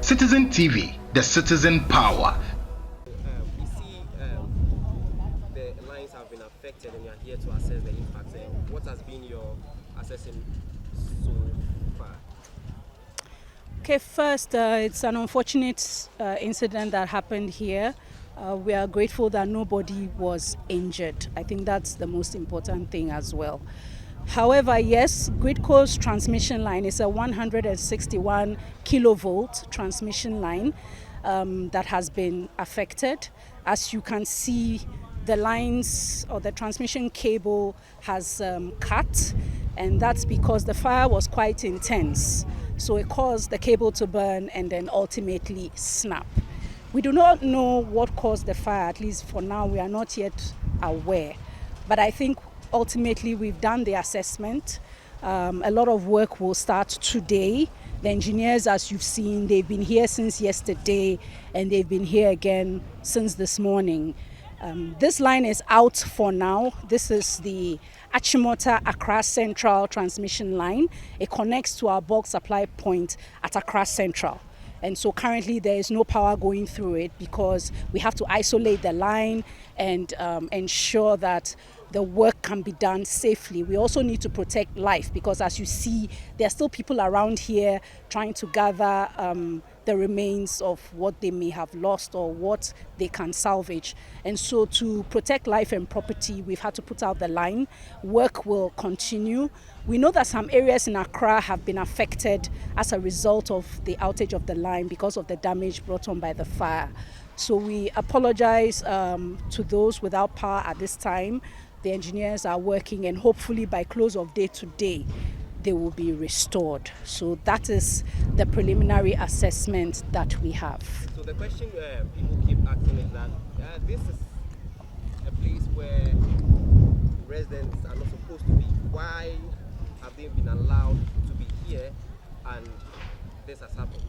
Citizen TV, the citizen power. We see the lines have been affected and you are here to assess the impact. What has been your assessing so far? Okay, first, it's an unfortunate incident that happened here. We are grateful that nobody was injured. I think that's the most important thing as well. However, yes, GRIDCO's transmission line is a 161 kilovolt transmission line that has been affected. As you can see, the lines or the transmission cable has cut, and that's because the fire was quite intense. So it caused the cable to burn and then ultimately snap. We do not know what caused the fire, at least for now we are not yet aware. But I think ultimately we've done the assessment. A lot of work will start today. The engineers, as you've seen, they've been here since yesterday and they've been here again since this morning. This line is out for now. This is the Achimota Accra Central transmission line. It connects to our bulk supply point at Accra Central. And so currently there is no power going through it because we have to isolate the line and ensure that the work can be done safely. We also need to protect life because, as you see, there are still people around here trying to gather the remains of what they may have lost or what they can salvage. And so to protect life and property, we've had to put out the line. Work will continue. We know that some areas in Accra have been affected as a result of the outage of the line because of the damage brought on by the fire. So we apologize to those without power at this time. The engineers are working, and hopefully by close of day today, they will be restored. So that is the preliminary assessment that we have. So the question people keep asking is that this is a place where residents are not supposed to be. Why have they been allowed to be here and this has happened?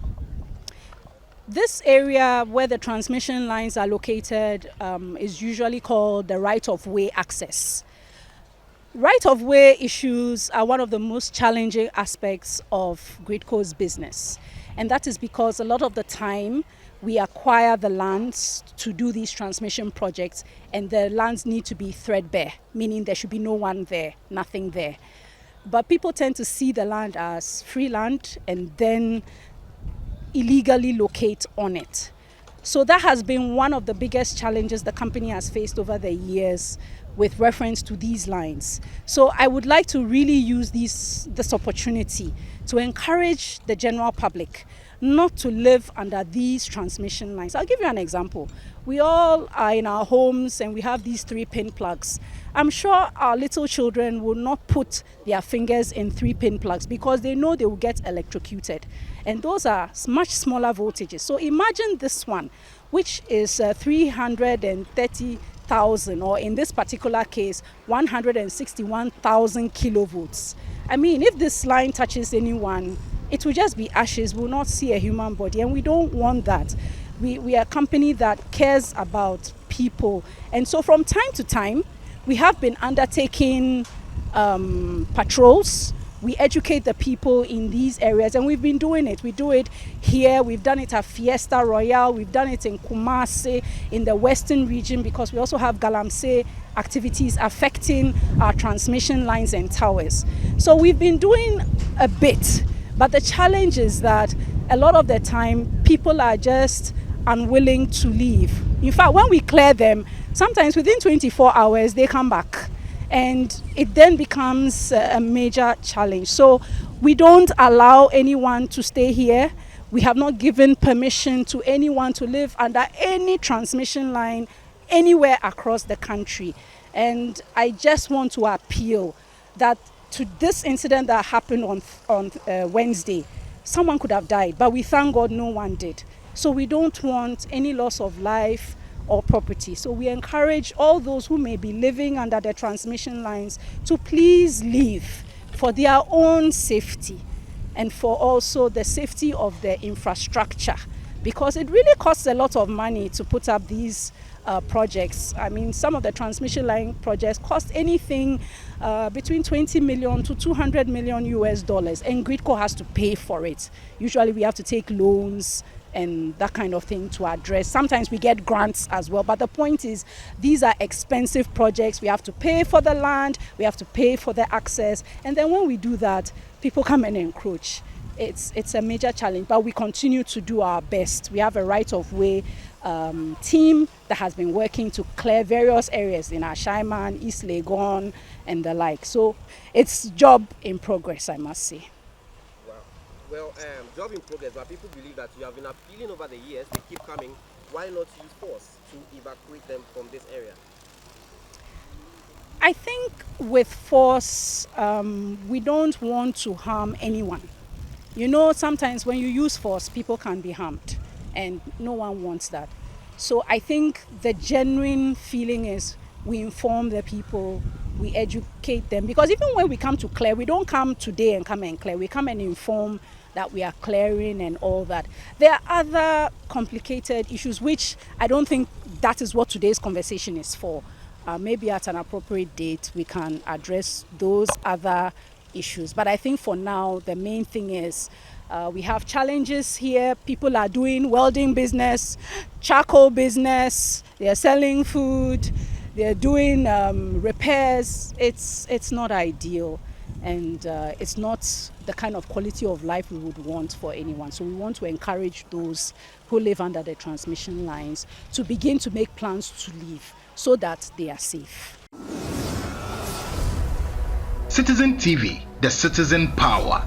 This area where the transmission lines are located is usually called the right-of-way access. Right-of-way issues are one of the most challenging aspects of GRIDCO's business. And that is because a lot of the time we acquire the lands to do these transmission projects, and the lands need to be threadbare, meaning there should be no one there, nothing there. But people tend to see the land as free land and then illegally locate on it. So that has been one of the biggest challenges the company has faced over the years with reference to these lines. So I would like to really use this opportunity to encourage the general public not to live under these transmission lines. I'll give you an example. We all are in our homes and we have these 3-pin plugs. I'm sure our little children will not put their fingers in 3-pin plugs because they know they will get electrocuted. And those are much smaller voltages. So imagine this one, which is 330,000, or in this particular case, 161,000 kilovolts. I mean, if this line touches anyone, it will just be ashes. We will not see a human body, and we don't want that. We are a company that cares about people. And so from time to time, we have been undertaking patrols. We educate the people in these areas, and we've been doing it. We do it here. We've done it at Fiesta Royale. We've done it in Kumasi, in the Western region, because we also have Galamsey activities affecting our transmission lines and towers. So we've been doing a bit, but the challenge is that a lot of the time, people are just unwilling to leave. In fact, when we clear them, sometimes within 24 hours, they come back. And it then becomes a major challenge. So we don't allow anyone to stay here. We have not given permission to anyone to live under any transmission line anywhere across the country. And I just want to appeal that to this incident that happened on Wednesday, someone could have died, but we thank God no one did. So we don't want any loss of life or property. So we encourage all those who may be living under the transmission lines to please leave for their own safety and for also the safety of the infrastructure, because it really costs a lot of money to put up these projects. I mean, some of the transmission line projects cost anything between 20 million to 200 million US dollars, and GRIDCO has to pay for it. Usually we have to take loans and that kind of thing to address. Sometimes we get grants as well, but the point is these are expensive projects. We have to pay for the land, we have to pay for the access, and then when we do that, people come and encroach. It's a major challenge, but we continue to do our best. We have a right-of-way team that has been working to clear various areas in Ashaiman, East Legon, and the like. So it's job in progress, I must say. Wow. Well, job in progress, but people believe that you have been appealing over the years, they keep coming. Why not use force to evacuate them from this area? I think with force, we don't want to harm anyone. You know, sometimes when you use force, people can be harmed, and no one wants that. So I think the genuine feeling is we inform the people, we educate them, because even when we come to clear, we don't come today and come and clear. We come and inform that we are clearing and all that. There are other complicated issues which I don't think that is what today's conversation is for. Maybe at an appropriate date we can address those other issues. But I think for now the main thing is we have challenges here. People are doing welding business, charcoal business, they're selling food, they're doing repairs. It's not ideal, and it's not the kind of quality of life we would want for anyone. So we want to encourage those who live under the transmission lines to begin to make plans to leave so that they are safe. Citizen TV, the citizen power.